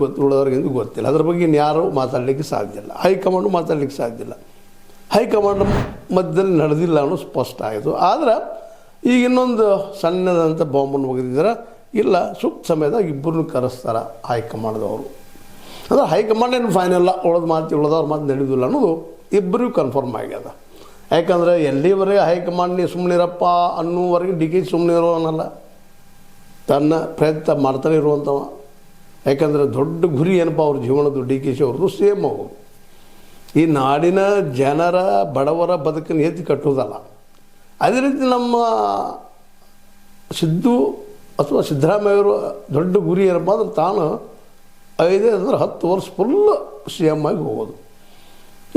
ಗೊತ್ತು, ಉಳಿದವ್ರಿಗಿಂದು ಗೊತ್ತಿಲ್ಲ. ಅದ್ರ ಬಗ್ಗೆ ಇನ್ಯಾರೂ ಮಾತಾಡಲಿಕ್ಕೆ ಸಾಧ್ಯ ಇಲ್ಲ, ಹೈಕಮಾಂಡು ಮಾತಾಡಲಿಕ್ಕೆ ಸಾಧ್ಯ ಇಲ್ಲ. ಹೈಕಮಾಂಡ್ ಮಧ್ಯದಲ್ಲಿ ನಡೆದಿಲ್ಲ ಅನ್ನೋ ಸ್ಪಷ್ಟ ಆಯಿತು. ಆದರೆ ಈಗ ಇನ್ನೊಂದು ಸಣ್ಣದಂಥ ಬಾಂಬನ್ನು ಒಗೆದಿದ್ದಾರೆ. ಇಲ್ಲ, ಸೂಕ್ತ ಸಮಯದಾಗ ಇಬ್ಬರನ್ನು ಕರೆಸ್ತಾರೆ ಹೈಕಮಾಂಡ್ದವರು. ಅಂದರೆ ಹೈಕಮಾಂಡ್ ಏನು ಫೈನಲ್ಲ, ಉಳಿದವ್ರ ಮಾತು ನಡೆಯೋದಿಲ್ಲ ಅನ್ನೋದು ಇಬ್ಬರಿಗೂ ಕನ್ಫರ್ಮ್ ಆಗ್ಯದ. ಯಾಕಂದರೆ ಎಲ್ಲಿವರೆಗೆ ಹೈಕಮಾಂಡ್ ನೀವು ಸುಮ್ಮನಿರಪ್ಪ ಅನ್ನೋವರೆಗೆ ಡಿ ಕೆ ಸುಮ್ಮನೆ ಇರೋನಲ್ಲ, ತನ್ನ ಪ್ರಯತ್ನ ಮಾಡ್ತಾನೆ ಇರುವಂಥವ. ಯಾಕಂದರೆ ದೊಡ್ಡ ಗುರಿ ಏನಪ್ಪ ಅವ್ರ ಜೀವನದ್ದು, ಡಿ ಕೆ ಶಿ ಅವ್ರದ್ದು ಸೇಮ್ ಅವರು ಈ ನಾಡಿನ ಜನರ ಬಡವರ ಬದುಕನ್ನು ಎತ್ತಿ ಕಟ್ಟುವುದಲ್ಲ. ಅದೇ ರೀತಿ ನಮ್ಮ ಅಥವಾ ಸಿದ್ದರಾಮಯ್ಯವರು ದೊಡ್ಡ ಗುರಿ ಏನಪ್ಪ ಅಂದ್ರೆ ತಾನು 5 ವರ್ಷ ಫುಲ್ ಸಿ ಎಮ್ ಆಗಿ ಹೋಗೋದು.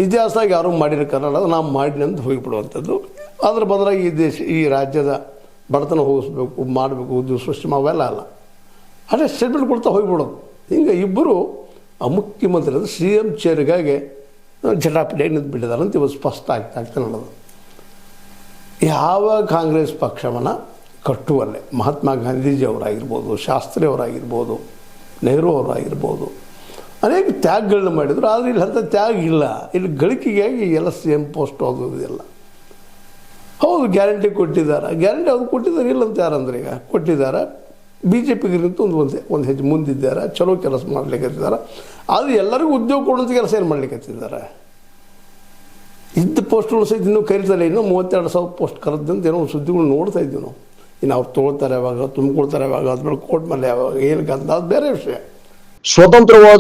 ಇತಿಹಾಸದಾಗ ಯಾರೂ ಮಾಡಿರೋ ಕನ್ನಡ ನಾವು ಮಾಡಿನಿ ಅಂತ ಹೋಗಿಬಿಡುವಂಥದ್ದು. ಅದ್ರ ಬದಲಾಗಿ ಈ ರಾಜ್ಯದ ಬಡತನ ಹೋಗಿಸ್ಬೇಕು, ಮಾಡಬೇಕು, ಉದ್ಯೋಗ ಸೃಷ್ಟಿ ಅವೆಲ್ಲ ಅಲ್ಲ, ಅದೇ ಸ್ಟೇಟ್ಮೆಂಟ್ ಕೊಡ್ತಾ ಹೋಗಿಬಿಡೋದು. ಹಿಂಗೆ ಇಬ್ಬರು ಮುಖ್ಯಮಂತ್ರಿ ಅಂದರೆ ಸಿ ಎಮ್ ಚೇರ್ಗಾಗಿ ಜಟಾಪಿಟಿಯಾಗಿ ನಿಂತು ಬಿಟ್ಟಿದ್ದಾರೆ ಅಂತ ಇವತ್ತು ಸ್ಪಷ್ಟ ಆಗ್ತಾ ನೋಡೋದು. ಯಾವ ಕಾಂಗ್ರೆಸ್ ಪಕ್ಷವನ್ನು ಕಟ್ಟುವಲ್ಲೇ ಮಹಾತ್ಮ ಗಾಂಧೀಜಿಯವರಾಗಿರ್ಬೋದು, ಶಾಸ್ತ್ರಿ ಅವರಾಗಿರ್ಬೋದು, ನೆಹರು ಅವರಾಗಿರ್ಬೋದು ಅನೇಕ ತ್ಯಾಗಗಳನ್ನ ಮಾಡಿದರು. ಆದರೆ ಇಲ್ಲಿ ಅಂಥ ತ್ಯಾಗ ಇಲ್ಲ. ಇಲ್ಲಿ ಗಳಿಕೆಗಾಗಿ ಎಲ್ಲ ಸಿ ಎಮ್ ಪೋಸ್ಟ್ ಹೋಗೋದಿಲ್ಲ. ಹೌದು, ಗ್ಯಾರಂಟಿ ಕೊಟ್ಟಿದ್ದಾರೆ, ಗ್ಯಾರಂಟಿ ಅವ್ರು ಕೊಟ್ಟಿದ್ದಾರೆ, ಇಲ್ಲ ಅಂತ ಯಾರಂದ್ರೆ ಈಗ ಕೊಟ್ಟಿದ್ದಾರೆ. ಬಿ ಜೆ ಪಿಗಿಂತ ಒಂದು ಹೆಜ್ಜೆ ಮುಂದಿದ್ದಾರೆ, ಚಲೋ ಕೆಲಸ ಮಾಡ್ಲಿಕ್ಕತ್ತಿದ್ದಾರೆ. ಆದರೆ ಎಲ್ಲರಿಗೂ ಉದ್ಯೋಗ ಕೊಡುವಂಥ ಕೆಲಸ ಏನು ಮಾಡ್ಲಿಕ್ಕತ್ತಿದ್ದಾರೆ. ಇದ್ದ ಪೋಸ್ಟ್ಗಳು ಸಹಿತ ಇನ್ನೂ ಕರೀತಾರೆ. ಇನ್ನೂ 32,000 ಪೋಸ್ಟ್ ಕರೆದಂತ ಏನೋ ಸುದ್ದಿಗಳು ನೋಡ್ತಾ ಇದ್ದೀವಿ ನಾವು. ಇನ್ನು ಅವ್ರು ತೊಗೊಳ್ತಾರೆ ಯಾವಾಗ, ತುಂಬಿಕೊಳ್ತಾರೆ ಯಾವಾಗ, ಅದ್ಮೇಲೆ ಕೋರ್ಟ್ ಮೇಲೆ ಯಾವಾಗ, ಏನಕ್ಕೆ ಅಂತ ಅದು ಬೇರೆ ವಿಷಯ. ಸ್ವತಂತ್ರವಾದ